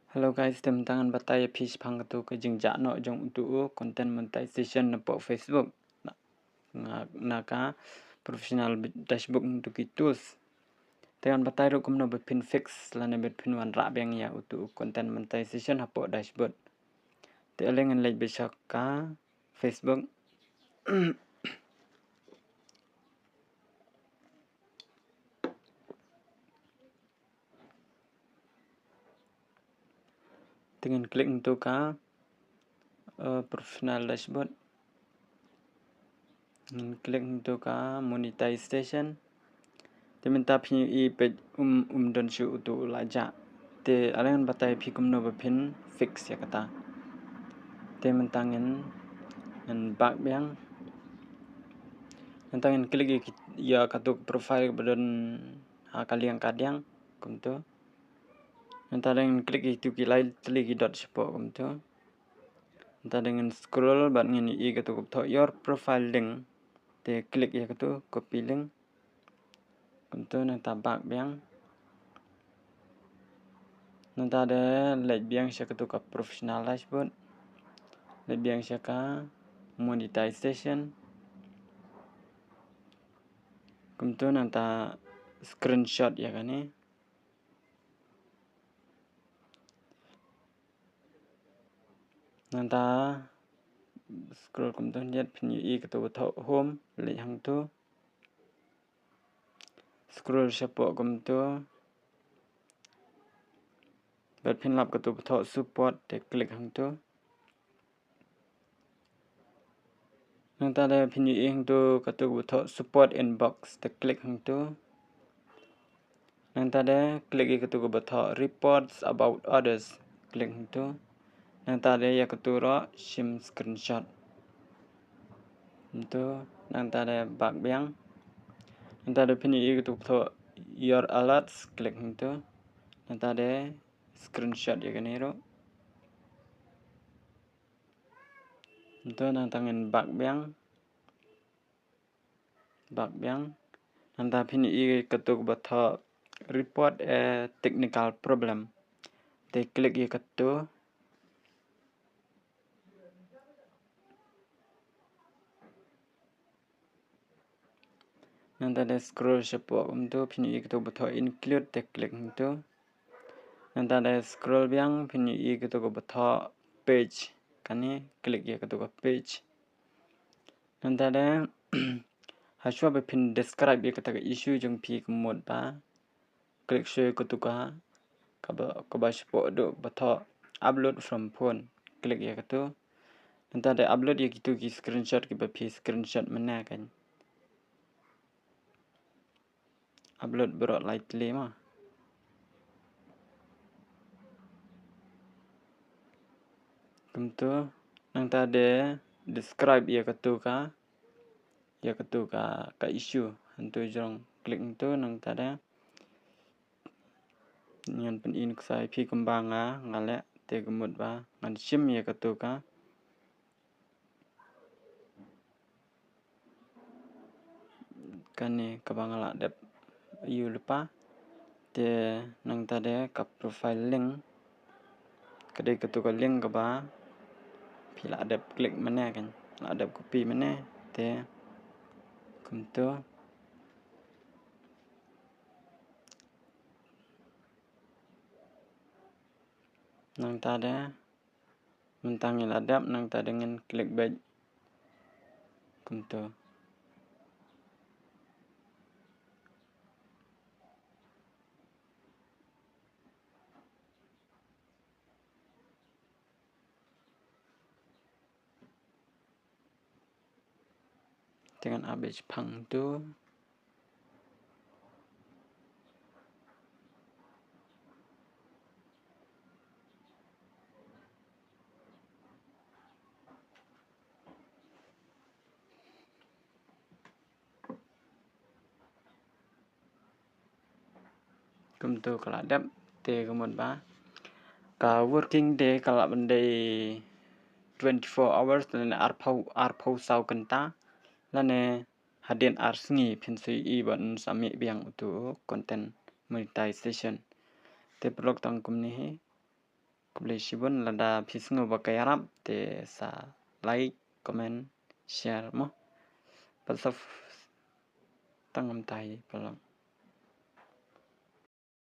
Hello guys, tem tangan batai fish phang tu ke jing ja no jong tu content monetization na po Facebook na ka professional dashboard tu kitus. Tangan batai ro kumno bet pin fix la ne bet pin wan ra beng ya tu content monetization ha po dashboard. Te alengan lek besok ka Facebook dengan klik tu ka professional dashboard. Klik tu ka monetization. Te minta phi I page don shu tu laja. Te alengan batai phi kumno bet pin fix ya kata. Te mentangin bak beng mentangin klik ya katuk profile bedon kaliang kadang kumtu enta dengan klik itu kilai teligi dot sepo kumtu enta dengan scroll bat ngini I katuk to your profile link te klik ya katuk copy link kumtu nenta bak beng nenta ada lek biang sya katuk professional dashboard lek biang sya ka monetization kumtu nenta screenshot ya kani nenta scroll kumtu lihat pinyi I katuk to home lek hang tu scroll sepo kumtu bat pin lap katuk to support te klik hang tu nenta ada pinyi I hang tu katuk to support inbox te klik hang tu nenta ada klik I katuk to reports about others klik hang tu nenta ada ya katuk ro sim screenshot itu nenta ada bak beng nenta ada pinyi I katuk to your alerts klik hang tu nenta ada screenshot ya kani ro itu nantangin bak beng nanta pinyi I katuk to report a technical problem te klik I katuk nanta ada scroll sepo kumtu pinyi I katuk to include te klik hang tu nanta ada scroll beng pinyi I katuk to page kani klik ya katuk page nanta ada haswa be pin describe ya katuk issue jong pi kumot ba klik show katuk ka ba sepo do to upload from phone klik ya katuk nanta ada upload ya gitu ki screenshot ki ba pi screenshot mana kan upload berot lightly mah kumtu nanta ada describe ya katuk ka issue hantu jong klik tu nanta ada ngan pen in ksai phi kembang ngale te gemut ba ngan sim ya katuk kani kabangala dep you lupa te nang tade ka profile link kade katuk link ka ba pila dep klik mana kan la dep copy mana te kumtu nang tade mentangil adap nang tade dengan klik back kumtu dengan abis pang tu kumtu kala dep te gemut ba ka working day kala bendai 24 hours dan arpau sau kenta lane hadin arsngi pinsui I ban sami biang tu content monetization te blog tang kumni Kubli shibun lada pisngu bakayarap te sa like, comment, share mo. Pasaf tangam tahi palang.